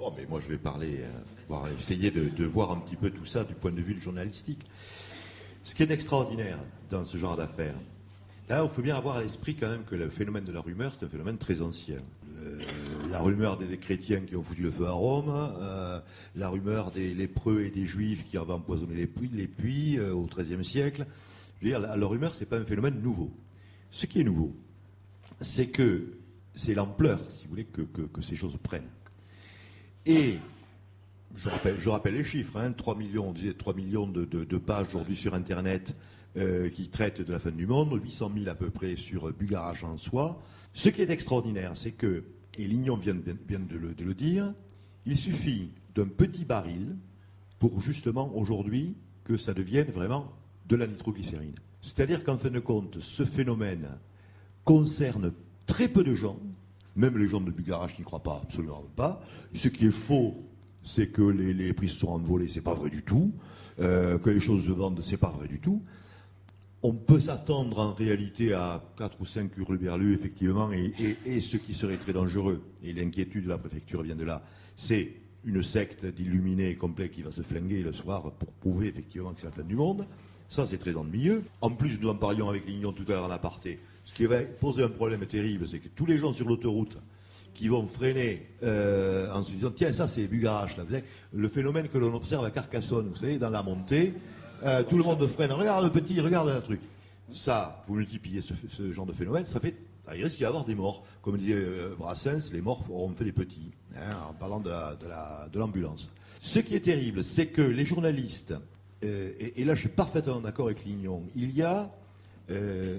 Bon, mais moi je vais parler, essayer de voir un petit peu tout ça du point de vue journalistique. Ce qui est extraordinaire dans ce genre d'affaires, là, il faut bien avoir à l'esprit quand même que le phénomène de la rumeur, c'est un phénomène très ancien. La rumeur des chrétiens qui ont foutu le feu à Rome, la rumeur des lépreux et des juifs qui avaient empoisonné les puits au XIIIe siècle. Je veux dire, la rumeur, c'est pas un phénomène nouveau. Ce qui est nouveau, c'est que c'est l'ampleur, si vous voulez, que ces choses prennent. Et je rappelle les chiffres, 3 millions, on disait 3 millions de pages aujourd'hui sur Internet qui traitent de la fin du monde, 800 000 à peu près sur Bugarach en soi. Ce qui est extraordinaire, c'est que, et Lignon vient de le dire, il suffit d'un petit baril pour justement aujourd'hui que ça devienne vraiment de la nitroglycérine. C'est-à-dire qu'en fin de compte, ce phénomène concerne très peu de gens, même les gens de Bugarach n'y croient pas, absolument pas. Ce qui est faux, c'est que les prix se sont envolés, c'est pas vrai du tout. Que les choses se vendent, c'est pas vrai du tout. On peut s'attendre en réalité à 4 ou 5 hurluberlus, effectivement, et ce qui serait très dangereux, et l'inquiétude de la préfecture vient de là, c'est une secte d'illuminés complets qui va se flinguer le soir pour prouver effectivement que c'est la fin du monde. Ça, c'est très ennuyeux. En plus, nous en parlions avec Lignon tout à l'heure en aparté. Ce qui va poser un problème terrible, c'est que tous les gens sur l'autoroute qui vont freiner en se disant tiens, ça c'est Bugarach, là, vous savez, le phénomène que l'on observe à Carcassonne, vous savez, dans la montée, tout le monde freine, regarde le petit, regarde le truc. Ça, vous multipliez ce genre de phénomène, il risque d'y avoir des morts. Comme disait Brassens, les morts auront fait les petits, en parlant de l'ambulance. Ce qui est terrible, c'est que les journalistes, et là je suis parfaitement d'accord avec Lignon, il y a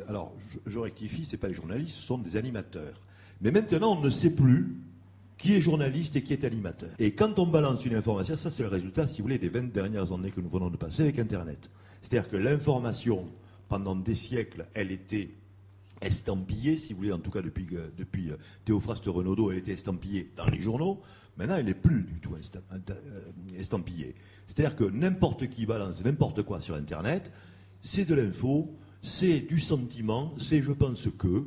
alors, je rectifie, ce n'est pas les journalistes, ce sont des animateurs. Mais maintenant, on ne sait plus qui est journaliste et qui est animateur. Et quand on balance une information, ça c'est le résultat, si vous voulez, des 20 dernières années que nous venons de passer avec Internet. C'est-à-dire que l'information, pendant des siècles, elle était estampillée, si vous voulez, en tout cas depuis Théophraste Renaudot, elle était estampillée dans les journaux. Maintenant, elle n'est plus du tout estampillée. C'est-à-dire que n'importe qui balance n'importe quoi sur Internet, c'est de l'info, c'est du sentiment, c'est je pense que.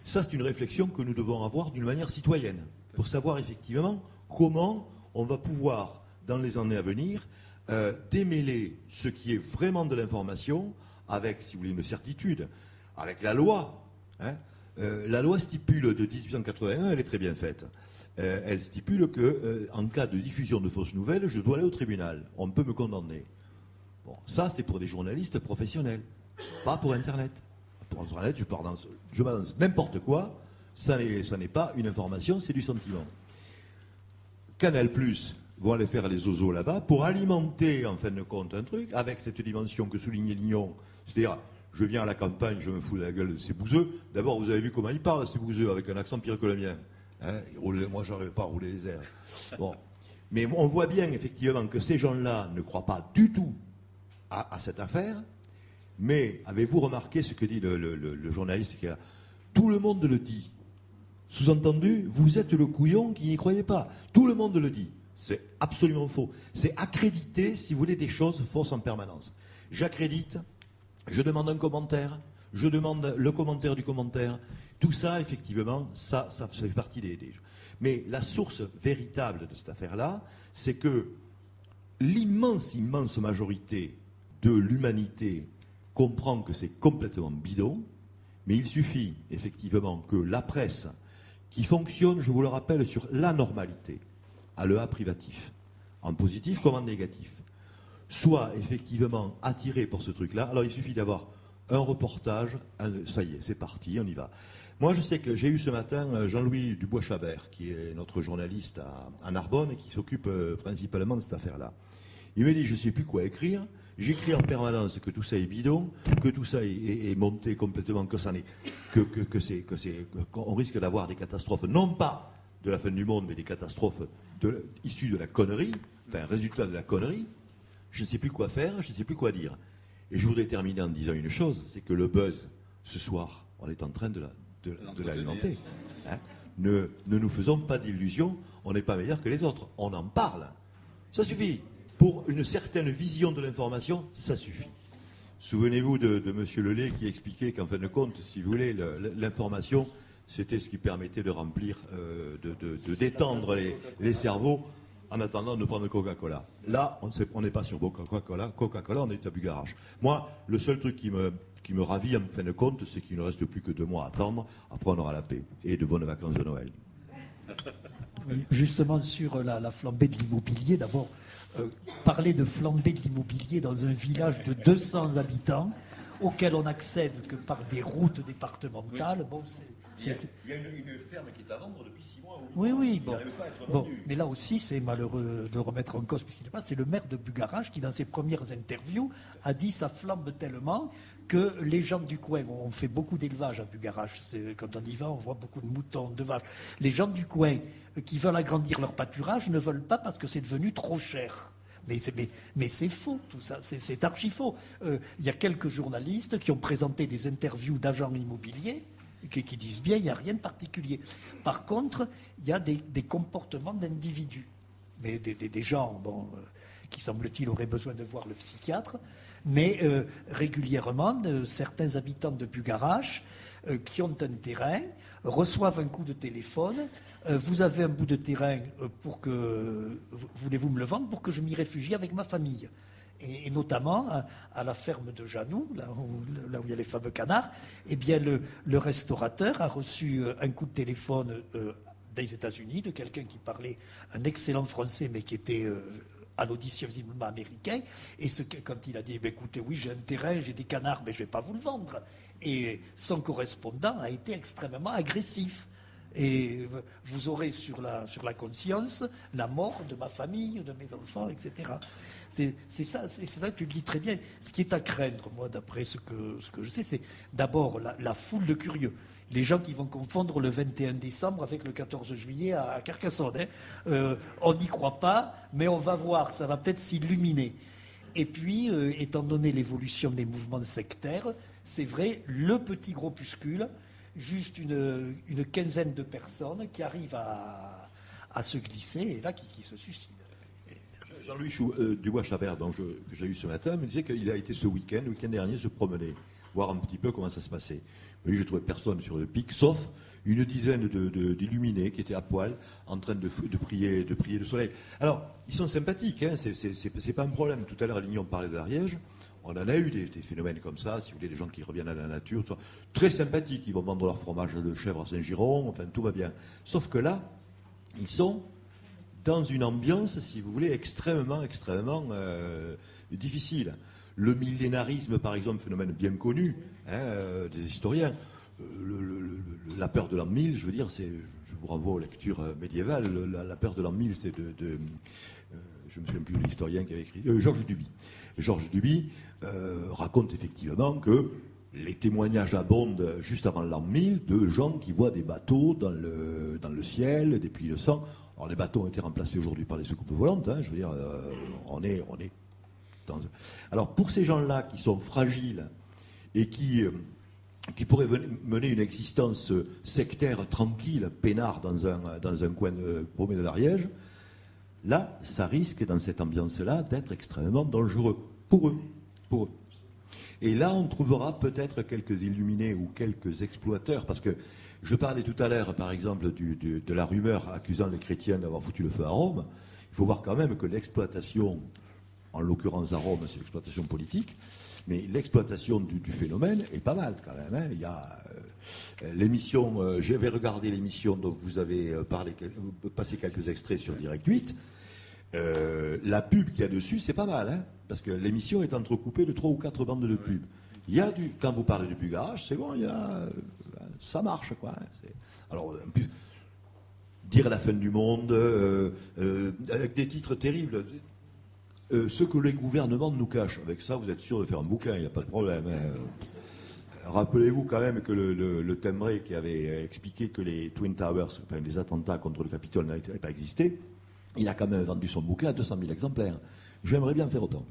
Ça, c'est une réflexion que nous devons avoir d'une manière citoyenne, pour savoir effectivement comment on va pouvoir, dans les années à venir, démêler ce qui est vraiment de l'information avec, si vous voulez, une certitude, avec la loi. La loi stipule de 1881, elle est très bien faite. Elle stipule qu'en cas de diffusion de fausses nouvelles, je dois aller au tribunal. On peut me condamner. Bon, ça, c'est pour des journalistes professionnels. Pas pour Internet. Pour Internet, je balance n'importe quoi, ça n'est pas une information, c'est du sentiment. Canal+, vont aller faire les zozos là-bas pour alimenter, en fin de compte, un truc, avec cette dimension que soulignait Lignon, c'est-à-dire, je viens à la campagne, je me fous de la gueule de ces bouseux. D'abord, vous avez vu comment ils parlent, ces bouseux, avec un accent pire que le mien. Moi, je n'arrive pas à rouler les airs. Bon. Mais on voit bien, effectivement, que ces gens-là ne croient pas du tout à cette affaire. Mais avez-vous remarqué ce que dit le journaliste qui est là? Tout le monde le dit. Sous-entendu, vous êtes le couillon qui n'y croyait pas. Tout le monde le dit. C'est absolument faux. C'est accréditer, si vous voulez, des choses fausses en permanence. J'accrédite, je demande un commentaire, je demande le commentaire du commentaire. Tout ça, effectivement, ça fait partie des... Mais la source véritable de cette affaire-là, c'est que l'immense majorité de l'humanité comprend que c'est complètement bidon, mais il suffit effectivement que la presse, qui fonctionne, je vous le rappelle, sur la normalité, à l'EA privatif, en positif comme en négatif, soit effectivement attirée pour ce truc-là. Alors il suffit d'avoir un reportage, ça y est, c'est parti, on y va. Moi je sais que j'ai eu ce matin Jean-Louis Dubois-Chabert, qui est notre journaliste à Narbonne et qui s'occupe principalement de cette affaire-là. Il me dit, je ne sais plus quoi écrire. J'écris en permanence que tout ça est bidon, que tout ça est monté complètement, qu'on risque d'avoir des catastrophes, non pas de la fin du monde, mais des catastrophes issues de la connerie, enfin, résultat de la connerie. Je ne sais plus quoi faire, je ne sais plus quoi dire. Et je voudrais terminer en disant une chose, c'est que le buzz, ce soir, on est en train de l'alimenter. Ne nous faisons pas d'illusions, on n'est pas meilleur que les autres. On en parle. Ça suffit. Pour une certaine vision de l'information, ça suffit. Souvenez-vous de M. Lelay qui expliquait qu'en fin de compte, si vous voulez, l'information, c'était ce qui permettait de remplir, de détendre les cerveaux en attendant de prendre Coca-Cola. Là, on n'est pas sur Coca-Cola, on est à Bugarach. Moi, le seul truc qui me ravit en fin de compte, c'est qu'il ne reste plus que 2 mois à attendre, après on aura la paix. Et de bonnes vacances de Noël. Oui, justement, sur la flambée de l'immobilier, d'abord, parler de flambée de l'immobilier dans un village de 200 habitants, auquel on n'accède que par des routes départementales, bon, il y a une ferme qui est à vendre depuis 6 mois. Oui, bon. Mais là aussi, c'est malheureux de le remettre en cause, puisqu'il n'est pas. C'est le maire de Bugarach qui, dans ses premières interviews, a dit ça flambe tellement que les gens du coin, on fait beaucoup d'élevage à Bugarach. Quand on y va, on voit beaucoup de moutons, de vaches. Les gens du coin qui veulent agrandir leur pâturage ne veulent pas parce que c'est devenu trop cher. Mais c'est faux, tout ça, c'est archi faux. Il y a quelques journalistes qui ont présenté des interviews d'agents immobiliers qui disent bien, il n'y a rien de particulier. Par contre, il y a des comportements d'individus. Mais des gens, qui semble-t-il auraient besoin de voir le psychiatre, mais régulièrement, certains habitants de Bugarach qui ont un terrain reçoivent un coup de téléphone. Vous avez un bout de terrain voulez-vous me le vendre pour que je m'y réfugie avec ma famille? Et notamment à la ferme de Janou, là où il y a les fameux canards, eh bien le restaurateur a reçu un coup de téléphone des États-Unis de quelqu'un qui parlait un excellent français mais qui était à l'audition visiblement américain. Et quand il a dit écoutez, oui, j'ai un terrain, j'ai des canards, mais je ne vais pas vous le vendre. Et son correspondant a été extrêmement agressif. Et vous aurez sur la conscience la mort de ma famille, de mes enfants, etc. C'est ça que tu le dis très bien. Ce qui est à craindre, moi, d'après ce que je sais, c'est d'abord la foule de curieux. Les gens qui vont confondre le 21 décembre avec le 14 juillet à Carcassonne. On n'y croit pas, mais on va voir, ça va peut-être s'illuminer. Et puis, étant donné l'évolution des mouvements sectaires, c'est vrai, le petit groupuscule, juste une quinzaine de personnes qui arrivent à se glisser et là qui se suicident. Jean-Louis Dubois-Chabert, que j'ai eu ce matin, me disait qu'il a été le week-end dernier, se promener, voir un petit peu comment ça se passait. Mais je trouvais personne sur le pic, sauf une dizaine d'illuminés qui étaient à poil en train de prier le soleil. Alors, ils sont sympathiques, hein, c'est pas un problème. Tout à l'heure, Lignon parlait d'Ariège. On en a eu des phénomènes comme ça, si vous voulez, des gens qui reviennent à la nature, très sympathiques, ils vont vendre leur fromage de chèvre à Saint-Giron, enfin tout va bien. Sauf que là, ils sont dans une ambiance, si vous voulez, extrêmement difficile. Le millénarisme, par exemple, phénomène bien connu des historiens. La peur de l'an 1000, je veux dire, je vous renvoie aux lectures médiévales, la peur de l'an 1000, c'est je ne me souviens plus de l'historien qui avait écrit, Georges Duby. Georges Duby raconte effectivement que les témoignages abondent juste avant l'an 1000 de gens qui voient des bateaux dans le ciel, des pluies de sang. Alors les bateaux ont été remplacés aujourd'hui par les soucoupes volantes, hein, je veux dire, on est dans... Alors pour ces gens-là qui sont fragiles et qui pourraient mener une existence sectaire, tranquille, peinard dans un coin paumé de l'Ariège, là, ça risque, dans cette ambiance-là, d'être extrêmement dangereux pour eux. Et là, on trouvera peut-être quelques illuminés ou quelques exploiteurs, parce que je parlais tout à l'heure, par exemple, de la rumeur accusant les chrétiens d'avoir foutu le feu à Rome. Il faut voir quand même que l'exploitation, en l'occurrence à Rome, c'est l'exploitation politique, mais l'exploitation du phénomène est pas mal quand même. Hein. Il y a l'émission, j'avais regardé l'émission dont vous avez passé quelques extraits sur Direct 8. La pub qu'il y a dessus, c'est pas mal, hein, parce que l'émission est entrecoupée de 3 ou 4 bandes de pub. Il y a quand vous parlez du Bugarach, c'est bon, ça marche, quoi. Alors, en plus, dire la fin du monde, avec des titres terribles, ce que les gouvernements nous cachent. Avec ça, vous êtes sûr de faire un bouquin, il n'y a pas de problème. Hein. Rappelez-vous quand même que le Tembré qui avait expliqué que les Twin Towers, enfin les attentats contre le Capitole n'avaient pas existé, il a quand même vendu son bouquin à 200 000 exemplaires. J'aimerais bien faire autant.